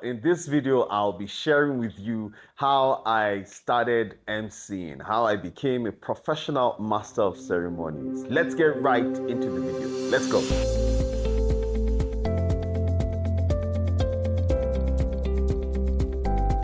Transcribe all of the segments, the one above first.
In this video, I'll be sharing with you how I started emceeing, how I became a professional master of ceremonies. Let's get right into the video. Let's go.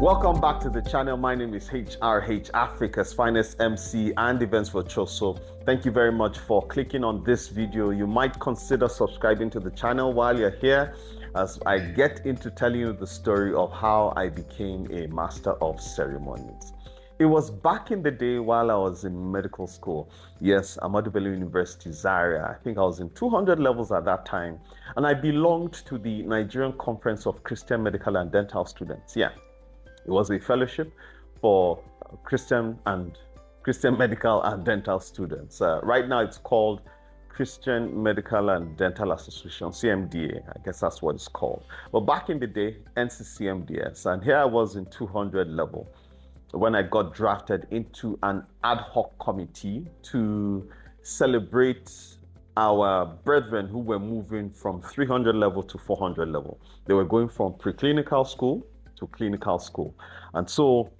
Welcome back to the channel. My name is HRH, Africa's finest MC and events virtuoso. Thank you very much for clicking on this video. You might consider subscribing to the channel while you're here, as I get into telling you the story of how I became a master of ceremonies. It was back in the day while I was in medical school. Yes, Ahmadu Bello University, Zaria. I think I was in 200 levels at that time. And I belonged to the Nigerian Conference of Christian Medical and Dental Students. Yeah, it was a fellowship for Christian medical and dental students. Right now it's called Christian Medical and Dental Association, CMDA, I guess that's what it's called. But back in the day, NCCMDS, and here I was in 200 level when I got drafted into an ad hoc committee to celebrate our brethren who were moving from 300 level to 400 level. They were going from preclinical school to clinical school. And so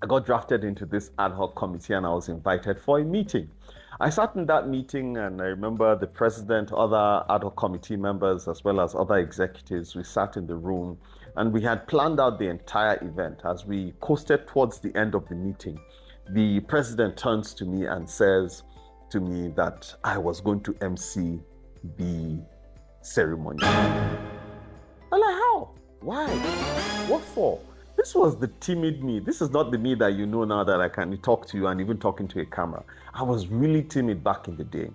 I got drafted into this ad hoc committee and I was invited for a meeting. I sat in that meeting and I remember the president, other ad hoc committee members, as well as other executives. We sat in the room and we had planned out the entire event. As we coasted towards the end of the meeting, the president turns to me and says to me that I was going to MC the ceremony. I'm like, how? Why? What for? This was the timid me. This is not the me that you know now that I can talk to you and even talking to a camera. I was really timid back in the day.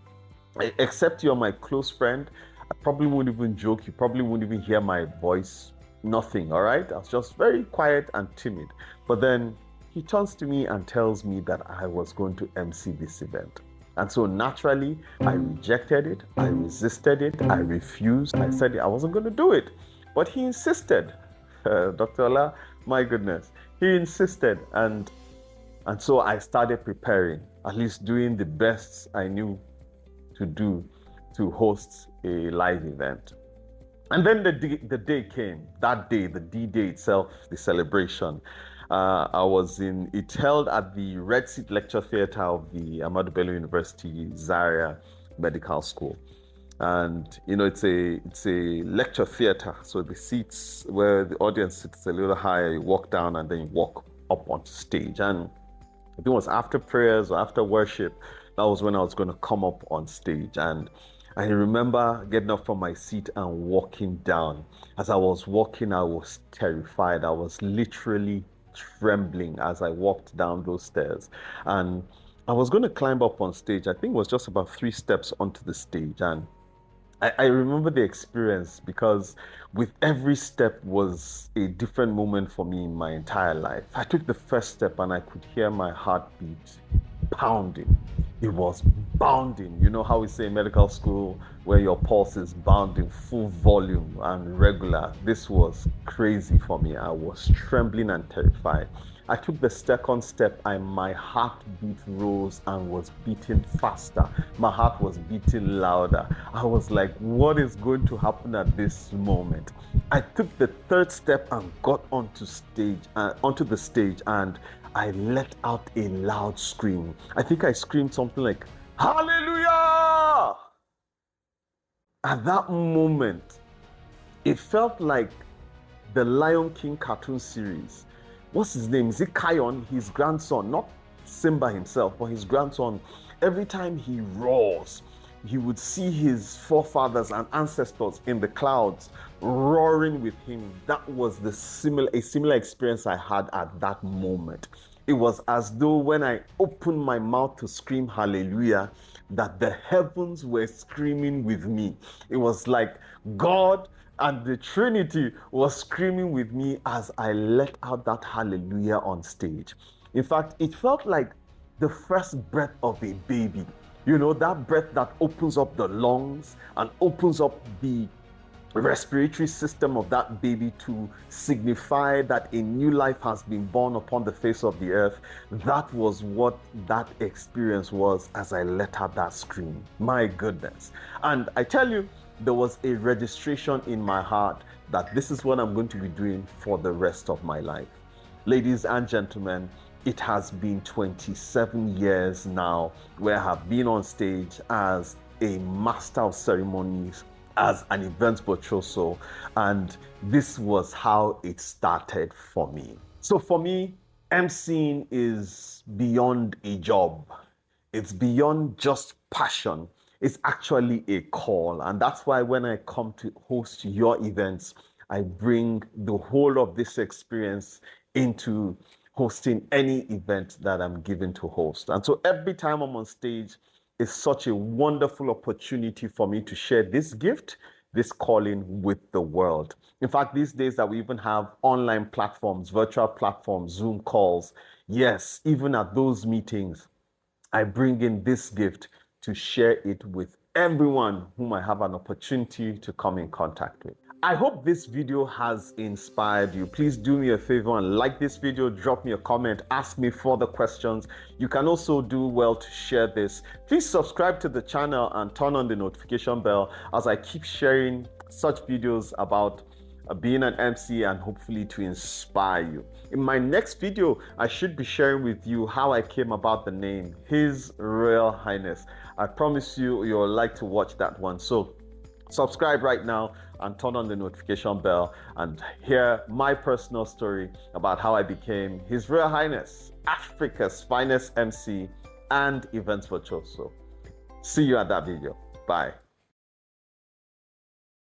Except you're my close friend, I probably wouldn't even joke. You probably wouldn't even hear my voice. Nothing, all right? I was just very quiet and timid. But then he turns to me and tells me that I was going to MC this event. And so naturally, I rejected it. I resisted it. I refused. I said I wasn't going to do it. But he insisted. Dr. Ola, my goodness, he insisted, and so I started preparing, at least doing the best I knew to do to host a live event. And then the day came, that day, the D-Day itself, the celebration. It held at the Red Seat Lecture Theatre of the Ahmadu Bello University, Zaria Medical School. And it's a lecture theater, so the seats where the audience sits a little higher, you walk down and then you walk up onto stage. And I think it was after prayers or after worship, that was when I was going to come up on stage. And I remember getting up from my seat and walking down. As I was walking, I was terrified. I was literally trembling as I walked down those stairs. And I was going to climb up on stage. I think it was just about 3 steps onto the stage. And I remember the experience because with every step was a different moment for me in my entire life. I took the first step and I could hear my heartbeat pounding. It was bounding. You know how we say in medical school where your pulse is bounding full volume and regular. This was crazy for me. I was trembling and terrified. I took the second step and my heartbeat rose and was beating faster. My heart was beating louder. I was like, what is going to happen at this moment? I took the third step and got onto the stage and I let out a loud scream. I think I screamed something like, "Hallelujah!" At that moment, it felt like the Lion King cartoon series. What's his name? Is it Kion? His grandson, not Simba himself, but his grandson. Every time he roars, he would see his forefathers and ancestors in the clouds roaring with him. That was a similar experience I had at that moment. It was as though when I opened my mouth to scream hallelujah, that the heavens were screaming with me. It was like God and the Trinity was screaming with me as I let out that hallelujah on stage. In fact, it felt like the first breath of a baby. That breath that opens up the lungs and opens up the respiratory system of that baby to signify that a new life has been born upon the face of the earth. That was what that experience was as I let out that scream. My goodness. And I tell you, there was a registration in my heart that this is what I'm going to be doing for the rest of my life. Ladies and gentlemen, it has been 27 years now where I have been on stage as a Master of Ceremonies, as an event virtuoso, and this was how it started for me. So for me, emceeing is beyond a job. It's beyond just passion. It's actually a call. And that's why when I come to host your events, I bring the whole of this experience into hosting any event that I'm given to host. And so every time I'm on stage, it's such a wonderful opportunity for me to share this gift, this calling with the world. In fact, these days that we even have online platforms, virtual platforms, Zoom calls, yes, even at those meetings, I bring in this gift to share it with everyone whom I have an opportunity to come in contact with. I hope this video has inspired you. Please do me a favor and like this video, drop me a comment, ask me further questions. You can also do well to share this. Please subscribe to the channel and turn on the notification bell as I keep sharing such videos about being an MC and hopefully to inspire you. In my next video, I should be sharing with you how I came about the name, His Royal Highness. I promise you'll like to watch that one. So subscribe right now and turn on the notification bell and hear my personal story about how I became His Royal Highness, Africa's finest MC and events virtuoso. See you at that video. Bye.